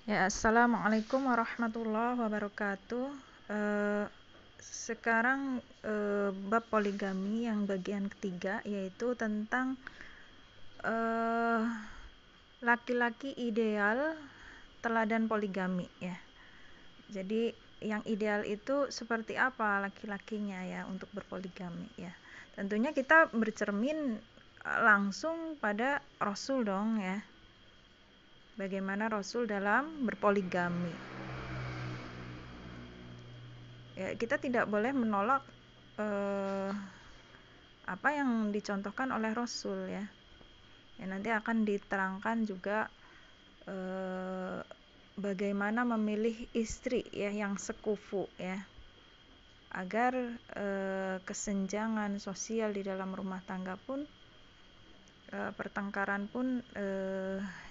Ya, assalamualaikum warahmatullahi wabarakatuh. Eh, Sekarang bab poligami yang bagian ketiga, yaitu tentang eh, laki-laki ideal teladan poligami ya. Jadi yang ideal itu seperti apa laki-lakinya ya untuk berpoligami ya. Tentunya kita bercermin langsung pada Rasul dong ya. Bagaimana Rasul dalam berpoligami. Ya, kita tidak boleh menolak apa yang dicontohkan oleh Rasul ya. Ya, nanti akan diterangkan juga bagaimana memilih istri ya yang sekufu ya, agar kesenjangan sosial di dalam rumah tangga pun pertengkaran pun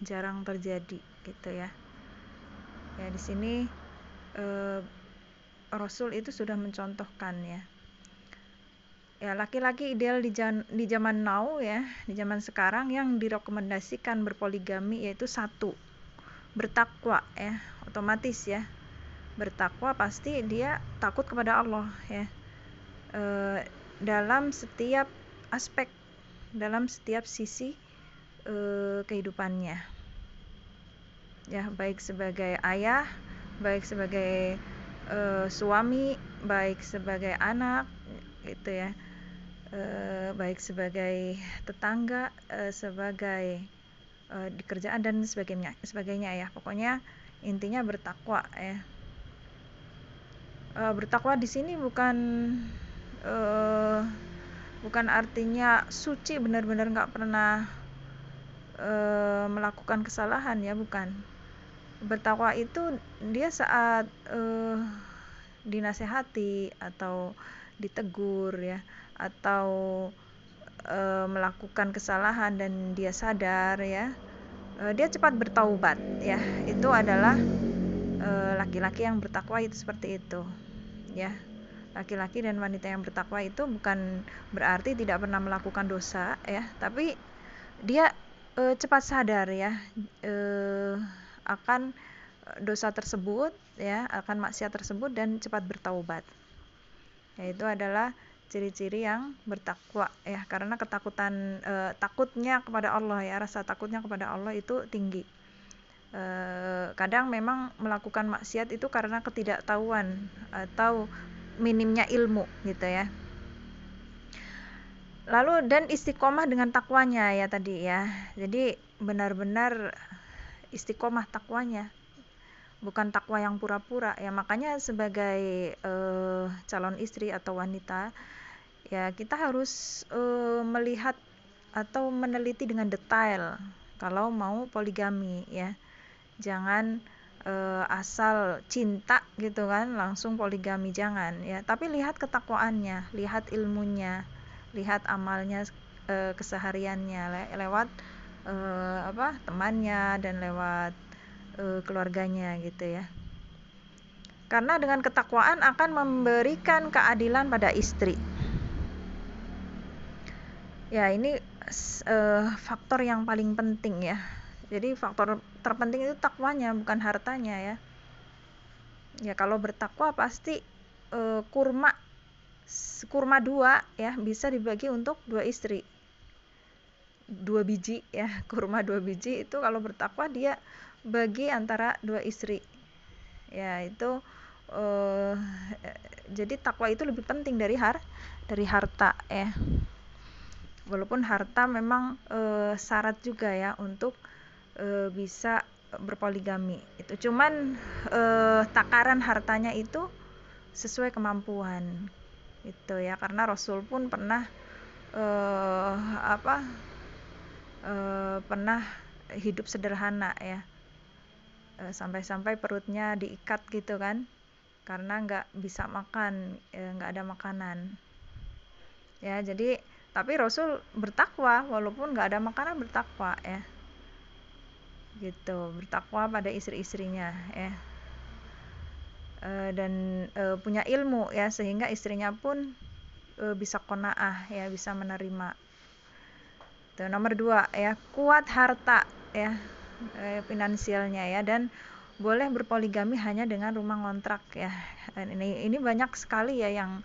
jarang terjadi gitu ya. Ya, di sini Rasul itu sudah mencontohkan ya. Ya, laki-laki ideal di zaman now ya, di zaman sekarang yang direkomendasikan berpoligami yaitu satu, bertakwa ya, otomatis ya. Bertakwa pasti dia takut kepada Allah ya. Dalam setiap aspek, dalam setiap sisi kehidupannya. Ya, baik sebagai ayah, baik sebagai suami, baik sebagai anak gitu ya. Baik sebagai tetangga, sebagai di kerjaan dan sebagainya ya. Pokoknya intinya bertakwa ya. Bertakwa di sini bukan artinya suci, benar-benar nggak pernah melakukan kesalahan ya, bukan. Bertakwa itu dia saat dinasehati atau ditegur ya, atau melakukan kesalahan dan dia sadar ya, dia cepat bertaubat ya. Itu adalah laki-laki yang bertakwa itu seperti itu ya. Laki-laki dan wanita yang bertakwa itu bukan berarti tidak pernah melakukan dosa ya, tapi dia cepat sadar ya akan dosa tersebut ya, akan maksiat tersebut dan cepat bertaubat. Yaitu adalah ciri-ciri yang bertakwa ya, karena takutnya kepada Allah ya, rasa takutnya kepada Allah itu tinggi. Kadang memang melakukan maksiat itu karena ketidaktahuan atau minimnya ilmu gitu ya. Lalu dan istiqomah dengan takwanya ya tadi ya. Jadi benar-benar istiqomah takwanya, bukan takwa yang pura-pura ya. Makanya sebagai calon istri atau wanita ya, kita harus melihat atau meneliti dengan detail kalau mau poligami ya. Jangan asal cinta gitu kan langsung poligami, jangan ya. Tapi lihat ketakwaannya, lihat ilmunya, lihat amalnya, kesehariannya lewat temannya dan lewat keluarganya gitu ya. Karena dengan ketakwaan akan memberikan keadilan pada istri. Ya, ini faktor yang paling penting ya. Jadi faktor terpenting itu takwanya, bukan hartanya ya. Ya, kalau bertakwa pasti kurma 2 ya bisa dibagi untuk 2 istri. 2 biji ya, kurma 2 biji itu kalau bertakwa dia bagi antara 2 istri. Ya, itu jadi takwa itu lebih penting dari harta ya. Walaupun harta memang syarat juga ya untuk bisa berpoligami. Itu cuman takaran hartanya itu sesuai kemampuan gitu ya, karena Rasul pun pernah pernah hidup sederhana ya, sampai-sampai perutnya diikat gitu kan, karena nggak bisa makan, nggak ada makanan ya. Jadi tapi Rasul bertakwa walaupun nggak ada makanan, bertakwa ya gitu, bertakwa pada istri-istrinya ya. Dan punya ilmu ya, sehingga istrinya pun bisa qanaah ya, bisa menerima. Itu nomor 2 ya, kuat harta ya, finansialnya ya, dan boleh berpoligami hanya dengan rumah ngontrak ya. Ini banyak sekali ya yang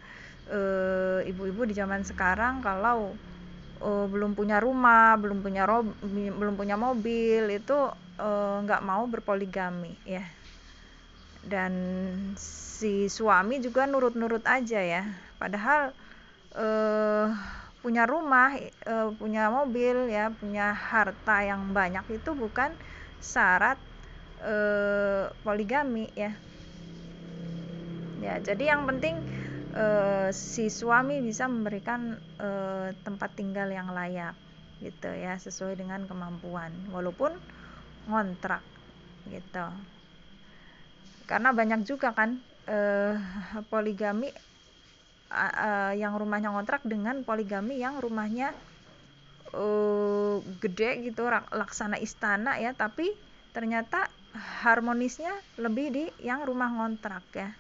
ibu-ibu di zaman sekarang kalau belum punya rumah, belum punya mobil itu nggak mau berpoligami ya. Dan si suami juga nurut-nurut aja ya. Padahal punya rumah, punya mobil ya, punya harta yang banyak itu bukan syarat poligami ya. Ya, jadi yang penting si suami bisa memberikan tempat tinggal yang layak gitu ya, sesuai dengan kemampuan walaupun ngontrak gitu. Karena banyak juga kan poligami yang rumahnya ngontrak dengan poligami yang rumahnya gede gitu, laksana istana ya, tapi ternyata harmonisnya lebih di yang rumah ngontrak ya.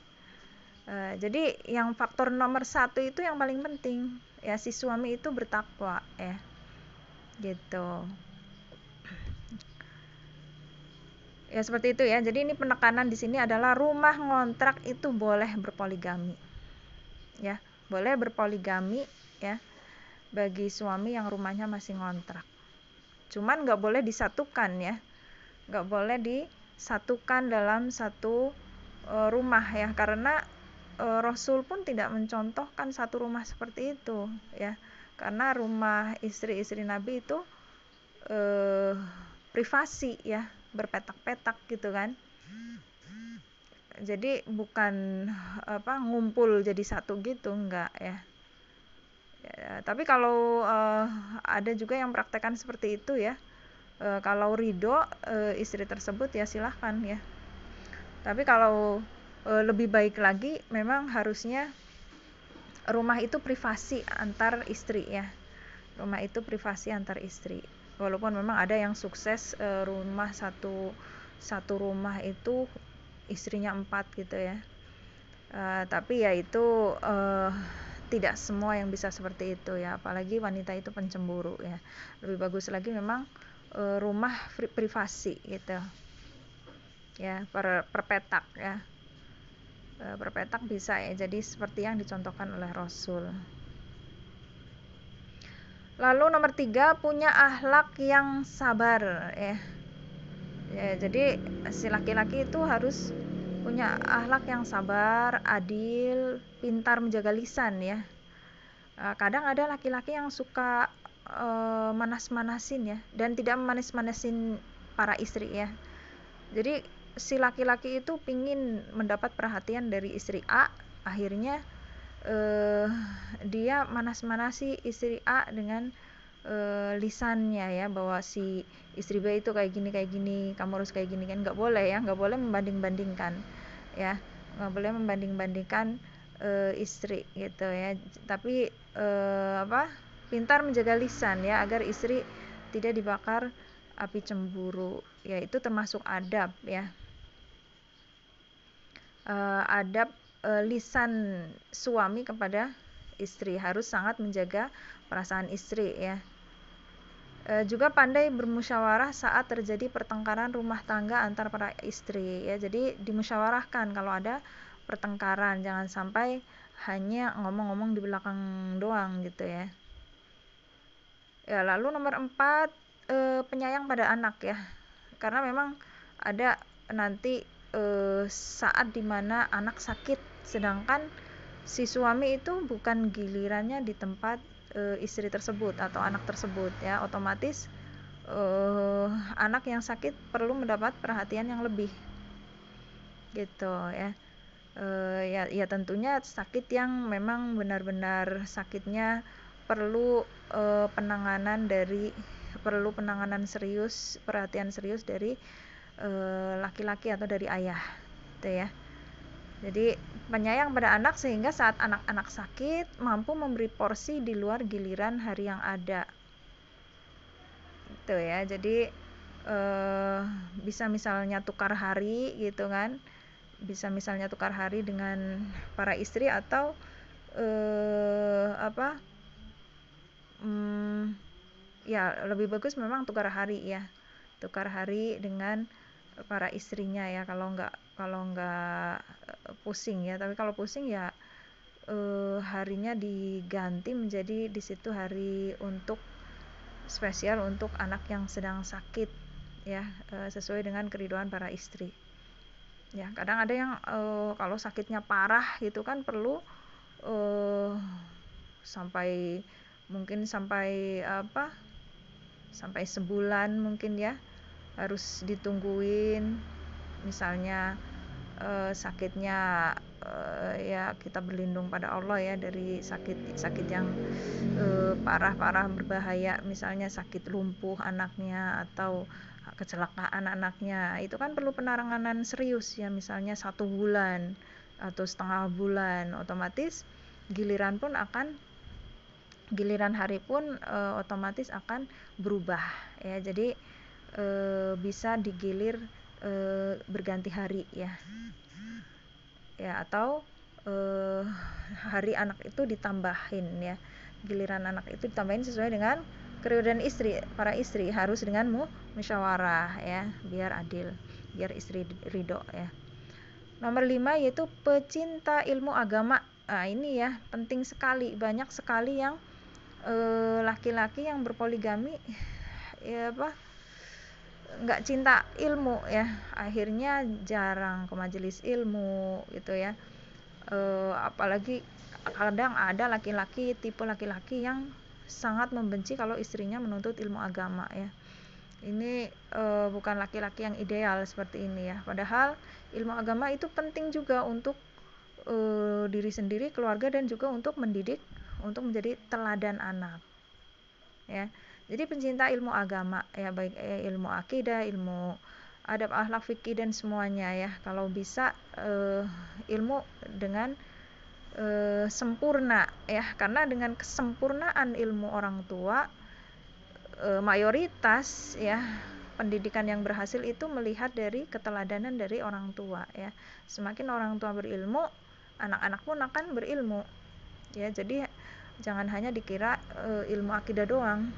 Jadi yang faktor nomor 1 itu yang paling penting ya, si suami itu bertakwa ya gitu ya, seperti itu ya. Jadi ini penekanan di sini adalah rumah ngontrak itu boleh berpoligami ya, boleh berpoligami ya bagi suami yang rumahnya masih ngontrak. Cuman nggak boleh disatukan ya, nggak boleh disatukan dalam satu rumah ya, karena Rasul pun tidak mencontohkan satu rumah seperti itu ya, karena rumah istri-istri Nabi itu privasi ya, berpetak-petak gitu kan. Jadi bukan ngumpul jadi satu gitu, enggak ya. Tapi kalau ada juga yang praktekkan seperti itu ya, kalau ridho istri tersebut ya silahkan ya. Tapi kalau lebih baik lagi memang harusnya rumah itu privasi antar istri ya. Rumah itu privasi antar istri. Walaupun memang ada yang sukses rumah satu rumah itu istrinya 4 gitu ya. Tapi ya itu tidak semua yang bisa seperti itu ya, apalagi wanita itu pencemburu ya. Lebih bagus lagi memang rumah privasi gitu ya, per petak ya. Per petak bisa ya, jadi seperti yang dicontohkan oleh Rasul. Lalu nomor 3, punya akhlak yang sabar ya. Jadi si laki-laki itu harus punya akhlak yang sabar, adil, pintar menjaga lisan ya. Kadang ada laki-laki yang suka manas-manasin ya, dan tidak manas-manasin para istri ya. Jadi si laki-laki itu pingin mendapat perhatian dari istri A, akhirnya dia manas-manasi istri A dengan lisannya ya, bahwa si istri B itu kayak gini, kamu harus kayak gini kan. Nggak boleh ya, nggak boleh membanding-bandingkan ya, nggak boleh membanding-bandingkan istri gitu ya. Tapi pintar menjaga lisan ya, agar istri tidak dibakar api cemburu ya. Itu termasuk adab ya, adab lisan suami kepada istri, harus sangat menjaga perasaan istri ya. Juga pandai bermusyawarah saat terjadi pertengkaran rumah tangga antar para istri ya. Jadi dimusyawarahkan kalau ada pertengkaran, jangan sampai hanya ngomong-ngomong di belakang doang gitu ya. Ya, lalu nomor 4, penyayang pada anak ya. Karena memang ada nanti saat dimana anak sakit, sedangkan si suami itu bukan gilirannya di tempat istri tersebut atau anak tersebut ya. Otomatis anak yang sakit perlu mendapat perhatian yang lebih gitu ya. Ya tentunya sakit yang memang benar-benar sakitnya perlu penanganan serius, perhatian serius dari laki-laki atau dari ayah gitu ya. Jadi penyayang pada anak sehingga saat anak-anak sakit mampu memberi porsi di luar giliran hari yang ada gitu ya. Jadi bisa misalnya tukar hari gitu kan, bisa misalnya tukar hari dengan para istri, atau ya lebih bagus memang tukar hari ya, tukar hari dengan para istrinya ya, kalau nggak pusing ya. Tapi kalau pusing ya harinya diganti menjadi di situ hari untuk spesial untuk anak yang sedang sakit ya, sesuai dengan keriduan para istri. Ya, kadang ada yang kalau sakitnya parah gitu kan perlu sampai sampai sebulan mungkin ya, harus ditungguin. Misalnya sakitnya ya kita berlindung pada Allah ya dari sakit yang parah berbahaya, misalnya sakit lumpuh anaknya atau kecelakaan anaknya, itu kan perlu penanganan serius ya, misalnya 1 bulan atau setengah bulan. Otomatis giliran hari pun otomatis akan berubah ya. Jadi bisa digilir berganti hari ya, atau hari anak itu ditambahin ya, giliran anak itu ditambahin sesuai dengan keriduan para istri, harus dengan musyawarah ya, biar adil, biar istri ridho ya. Nomor 5 yaitu pecinta ilmu agama. Nah, ini ya penting sekali. Banyak sekali yang laki-laki yang berpoligami ya nggak cinta ilmu ya, akhirnya jarang ke majelis ilmu gitu ya. Apalagi kadang ada tipe laki-laki yang sangat membenci kalau istrinya menuntut ilmu agama ya. Ini bukan laki-laki yang ideal seperti ini ya. Padahal ilmu agama itu penting juga untuk diri sendiri, keluarga, dan juga untuk mendidik, untuk menjadi teladan anak ya. Jadi pencinta ilmu agama ya, baik ilmu akidah, ilmu adab, akhlak, fikih, dan semuanya ya. Kalau bisa ilmu dengan sempurna ya, karena dengan kesempurnaan ilmu orang tua, mayoritas ya pendidikan yang berhasil itu melihat dari keteladanan dari orang tua ya. Semakin orang tua berilmu, anak-anak pun akan berilmu ya. Jadi jangan hanya dikira ilmu akidah doang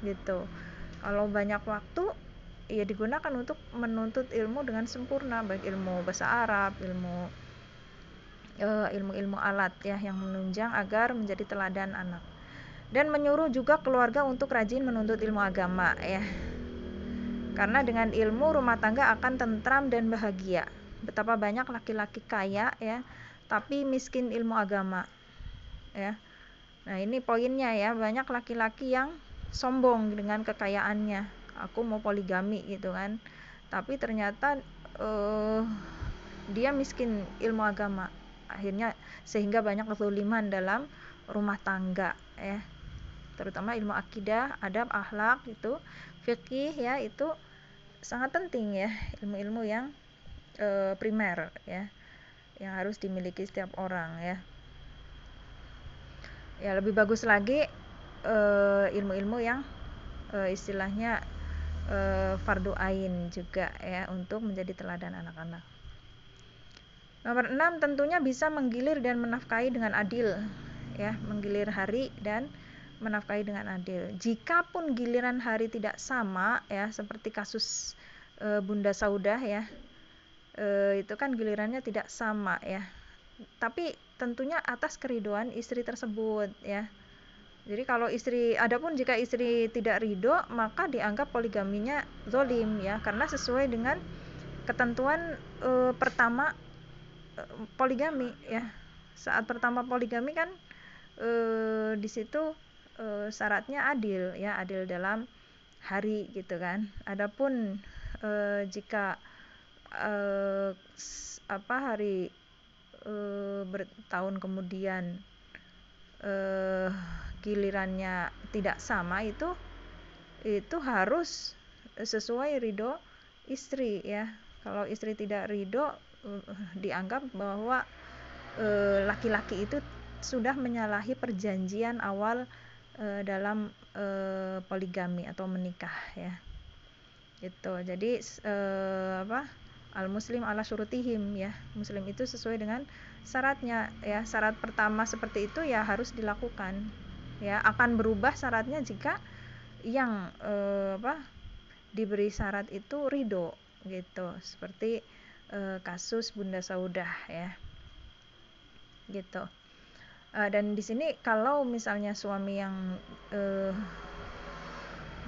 gitu. Kalau banyak waktu ya digunakan untuk menuntut ilmu dengan sempurna, baik ilmu bahasa Arab, ilmu alat ya, yang menunjang agar menjadi teladan anak. Dan menyuruh juga keluarga untuk rajin menuntut ilmu agama ya, karena dengan ilmu rumah tangga akan tentram dan bahagia. Betapa banyak laki-laki kaya ya tapi miskin ilmu agama ya. Nah, ini poinnya ya, banyak laki-laki yang sombong dengan kekayaannya, aku mau poligami gitu kan, tapi ternyata dia miskin ilmu agama, akhirnya sehingga banyak kezaliman dalam rumah tangga ya. Terutama ilmu akidah, adab, akhlak, itu fikih ya, itu sangat penting ya, ilmu-ilmu yang primer ya, yang harus dimiliki setiap orang ya. Ya, lebih bagus lagi ilmu-ilmu yang istilahnya fardu ain juga ya, untuk menjadi teladan anak-anak. Nomor 6 tentunya bisa menggilir dan menafkahi dengan adil ya, menggilir hari dan menafkahi dengan adil. Jikapun giliran hari tidak sama ya, seperti kasus Bunda Saudah ya, itu kan gilirannya tidak sama ya, tapi tentunya atas keridoan istri tersebut ya. Jadi kalau adapun jika istri tidak ridho, maka dianggap poligaminya zolim ya, karena sesuai dengan ketentuan pertama poligami ya. Saat pertama poligami kan di situ syaratnya adil ya, adil dalam hari gitu kan. Adapun jika hari bertahun kemudian gilirannya tidak sama, itu harus sesuai ridho istri ya. Kalau istri tidak ridho, dianggap bahwa laki-laki itu sudah menyalahi perjanjian awal dalam poligami atau menikah ya. Gitu. Jadi al muslim ala syurutihim ya. Muslim itu sesuai dengan syaratnya ya. Syarat pertama seperti itu ya harus dilakukan. Ya, akan berubah syaratnya jika yang diberi syarat itu ridho gitu, seperti kasus Bunda Saudah ya, gitu. Dan di sini kalau misalnya suami yang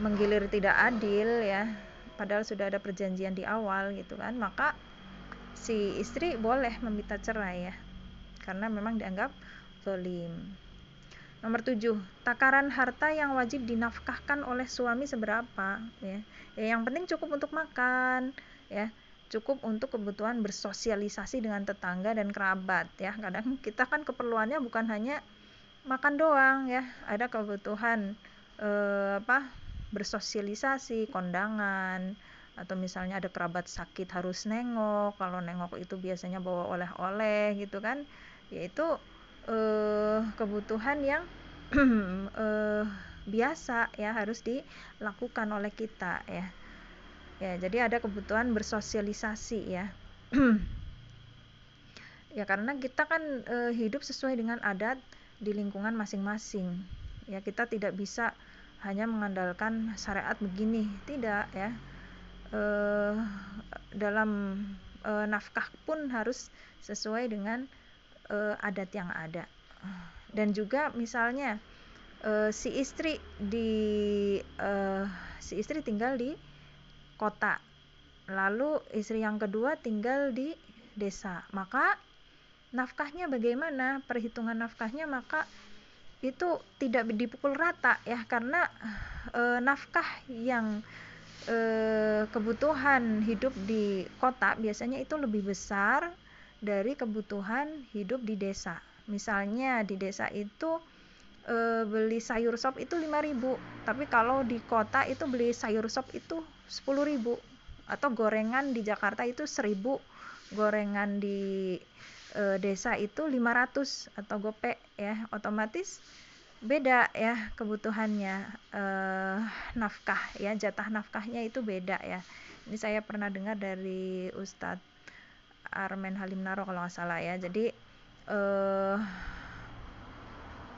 menggilir tidak adil ya, padahal sudah ada perjanjian di awal gitu kan, maka si istri boleh meminta cerai ya, karena memang dianggap zalim. Nomor 7, takaran harta yang wajib dinafkahkan oleh suami seberapa ya. Yang penting cukup untuk makan ya, cukup untuk kebutuhan bersosialisasi dengan tetangga dan kerabat ya. Kadang kita kan keperluannya bukan hanya makan doang ya, ada kebutuhan bersosialisasi, kondangan, atau misalnya ada kerabat sakit harus nengok, kalau nengok itu biasanya bawa oleh-oleh gitu kan, yaitu kebutuhan yang biasa ya, harus dilakukan oleh kita ya. Jadi ada kebutuhan bersosialisasi ya. Ya karena kita kan hidup sesuai dengan adat di lingkungan masing-masing ya, kita tidak bisa hanya mengandalkan syariat begini, tidak ya. Dalam nafkah pun harus sesuai dengan adat yang ada. Dan juga misalnya si istri tinggal di kota, lalu istri yang kedua tinggal di desa, maka nafkahnya bagaimana, perhitungan nafkahnya, maka itu tidak dipukul rata ya, karena nafkah yang kebutuhan hidup di kota biasanya itu lebih besar dari kebutuhan hidup di desa. Misalnya di desa itu beli sayur sop itu 5.000, tapi kalau di kota itu beli sayur sop itu 10.000, atau gorengan di Jakarta itu 1.000, gorengan di desa itu 500 atau gopek ya, otomatis beda ya kebutuhannya, nafkah ya, jatah nafkahnya itu beda ya. Ini saya pernah dengar dari Ustadz Armen Halim Naro kalau nggak salah ya. Jadi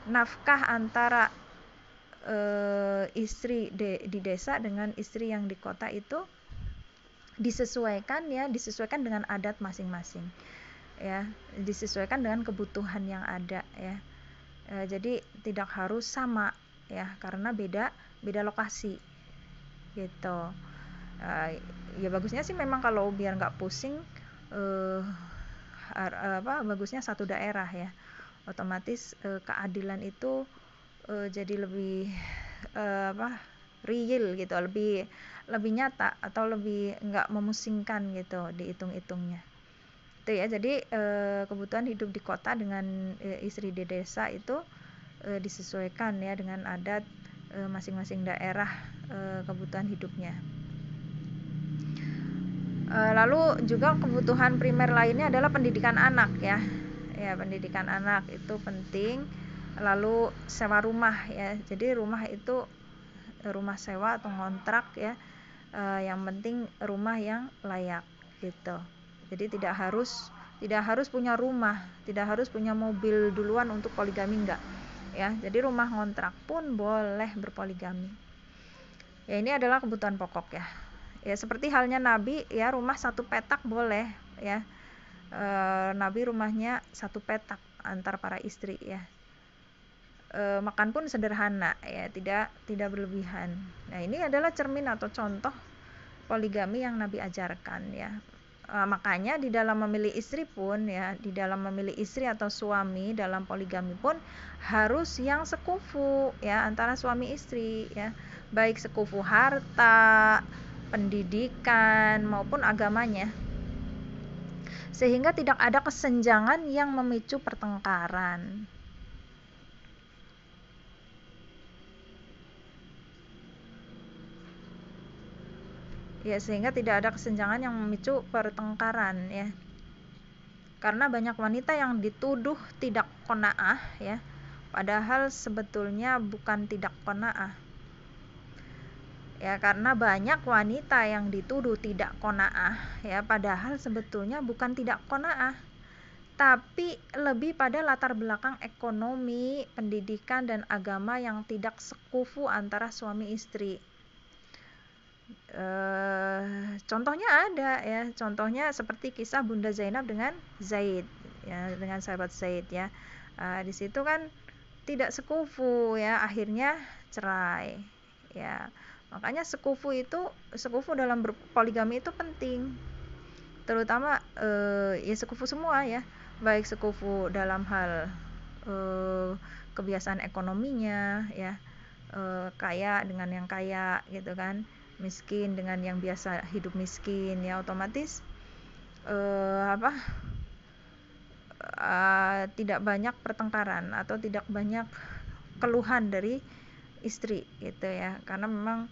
nafkah antara istri di desa dengan istri yang di kota itu disesuaikan dengan adat masing-masing ya, disesuaikan dengan kebutuhan yang ada ya. Jadi tidak harus sama ya, karena beda lokasi gitu. Ya bagusnya sih memang kalau biar nggak pusing, bagusnya satu daerah ya, otomatis keadilan itu jadi lebih real gitu, lebih nyata, atau lebih nggak memusingkan gitu dihitung-hitungnya itu ya. Jadi kebutuhan hidup di kota dengan istri di desa itu disesuaikan ya dengan adat masing-masing daerah, kebutuhan hidupnya. Lalu juga kebutuhan primer lainnya adalah pendidikan anak ya. Pendidikan anak itu penting. Lalu sewa rumah ya, jadi rumah itu rumah sewa atau ngontrak ya, yang penting rumah yang layak gitu. Jadi tidak harus punya rumah, tidak harus punya mobil duluan untuk poligami, enggak ya. Jadi rumah ngontrak pun boleh berpoligami ya. Ini adalah kebutuhan pokok ya. Seperti halnya Nabi ya, rumah 1 petak boleh ya. Nabi rumahnya 1 petak antar para istri ya. Makan pun sederhana ya, tidak berlebihan. Nah ini adalah cermin atau contoh poligami yang Nabi ajarkan ya. Makanya di dalam memilih istri pun ya, di dalam memilih istri atau suami dalam poligami pun harus yang sekufu ya, antara suami istri ya, baik sekufu harta, pendidikan maupun agamanya, sehingga tidak ada kesenjangan yang memicu pertengkaran. Ya, sehingga tidak ada kesenjangan yang memicu pertengkaran ya. Karena banyak wanita yang dituduh tidak qanaah ya, padahal sebetulnya bukan tidak qanaah. Ya, karena banyak wanita yang dituduh tidak qanaah ya, padahal sebetulnya bukan tidak qanaah, tapi lebih pada latar belakang ekonomi, pendidikan dan agama yang tidak sekufu antara suami istri. Contohnya ada ya, contohnya seperti kisah Bunda Zainab dengan Zaid ya, dengan sahabat Zaid ya. Di situ kan tidak sekufu ya, akhirnya cerai ya. Makanya sekufu dalam berpoligami itu penting, terutama ya sekufu semua ya, baik sekufu dalam hal kebiasaan ekonominya ya, kaya dengan yang kaya gitu kan, miskin dengan yang biasa hidup miskin ya, otomatis tidak banyak pertengkaran atau tidak banyak keluhan dari istri gitu ya, karena memang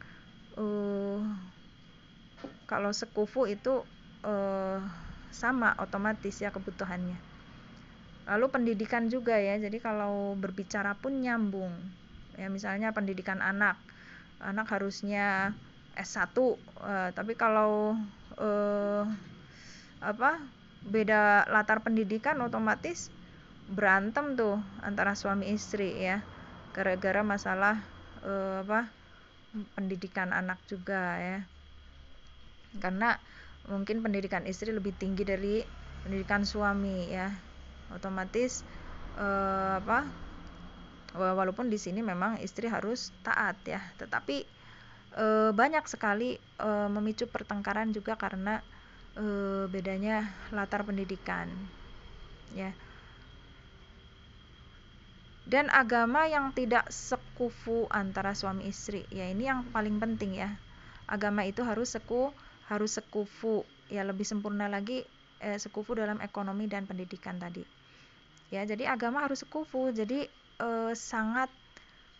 kalau sekufu itu sama otomatis ya kebutuhannya. Lalu pendidikan juga ya, jadi kalau berbicara pun nyambung ya, misalnya pendidikan anak harusnya S1, tapi kalau beda latar pendidikan, otomatis berantem tuh antara suami istri ya, gara-gara masalah pendidikan anak juga ya, karena mungkin pendidikan istri lebih tinggi dari pendidikan suami ya, otomatis walaupun di sini memang istri harus taat ya, tetapi banyak sekali memicu pertengkaran juga karena bedanya latar pendidikan ya. Dan agama yang tidak sekufu antara suami istri ya, ini yang paling penting ya. Agama itu harus sekufu ya, lebih sempurna lagi sekufu dalam ekonomi dan pendidikan tadi ya. Jadi agama harus sekufu, jadi sangat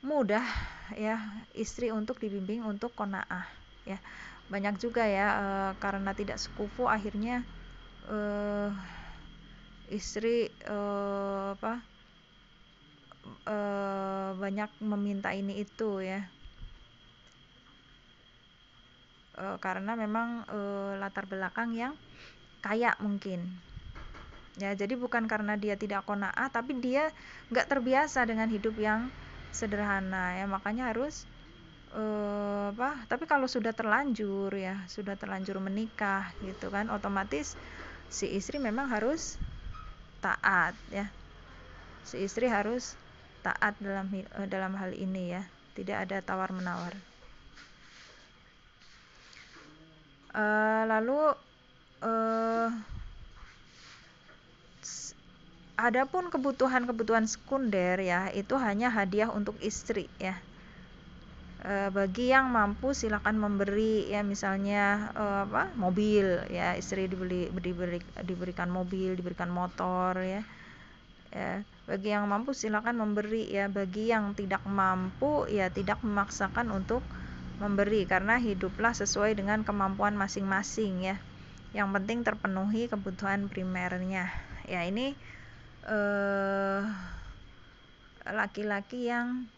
mudah ya istri untuk dibimbing untuk qanaah ya. Banyak juga ya karena tidak sekufu akhirnya istri banyak meminta ini itu ya, karena memang latar belakang yang kaya mungkin ya. Jadi bukan karena dia tidak qanaah, tapi dia nggak terbiasa dengan hidup yang sederhana ya, makanya harus tapi kalau sudah terlanjur menikah gitu kan, otomatis si istri memang harus taat ya. Si istri harus taat dalam hal ini ya, tidak ada tawar menawar. Lalu adapun kebutuhan sekunder ya, itu hanya hadiah untuk istri ya. Bagi yang mampu silakan memberi ya, misalnya mobil ya, istri diberikan mobil, diberikan motor ya. Bagi yang mampu silakan memberi ya, bagi yang tidak mampu ya tidak memaksakan untuk memberi, karena hiduplah sesuai dengan kemampuan masing-masing ya. Yang penting terpenuhi kebutuhan primernya ya. Ini laki-laki yang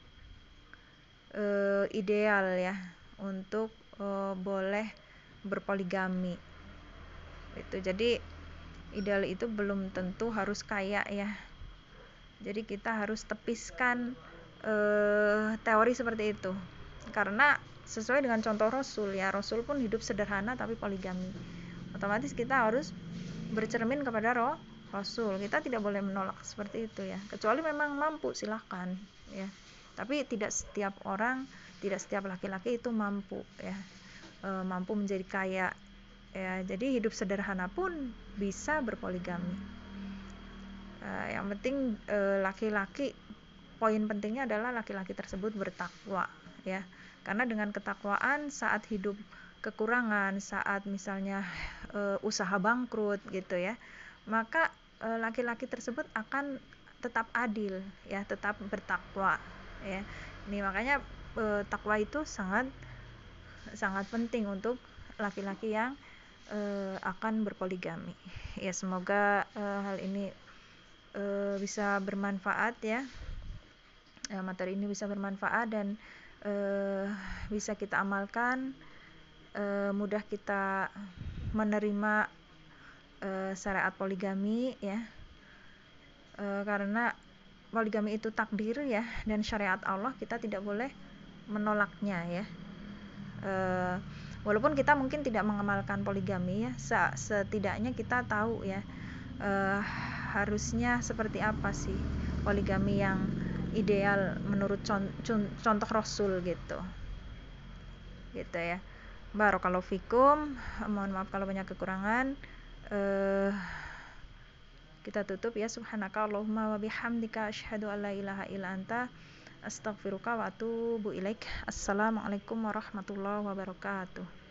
ideal ya untuk boleh berpoligami itu. Jadi ideal itu belum tentu harus kaya ya, jadi kita harus tepiskan teori seperti itu, karena sesuai dengan contoh Rasul ya, Rasul pun hidup sederhana tapi poligami. Otomatis kita harus bercermin kepada Rasul, kita tidak boleh menolak seperti itu ya, kecuali memang mampu silahkan ya. Tapi tidak setiap orang, tidak setiap laki-laki itu mampu ya, mampu menjadi kaya ya. Jadi hidup sederhana pun bisa berpoligami. Yang penting laki-laki, poin pentingnya adalah laki-laki tersebut bertakwa ya, karena dengan ketakwaan saat hidup kekurangan, saat misalnya usaha bangkrut gitu ya, maka laki-laki tersebut akan tetap adil ya, tetap bertakwa ya. Ini makanya takwa itu sangat penting untuk laki-laki yang akan berpoligami ya. Semoga hal ini bisa bermanfaat ya, materi ini bisa bermanfaat dan bisa kita amalkan, mudah kita menerima syariat poligami ya, karena poligami itu takdir ya, dan syariat Allah, kita tidak boleh menolaknya ya. Walaupun kita mungkin tidak mengamalkan poligami ya, setidaknya kita tahu ya harusnya seperti apa sih poligami yang ideal menurut contoh Rasul gitu ya. Barakallahu fikum. Mohon maaf kalau banyak kekurangan. Kita tutup ya. Subhanaka Allahumma wa bihamdika asyhadu an la ilaha illa anta astaghfiruka wa atubu ilaik. Assalamualaikum warahmatullahi wabarakatuh.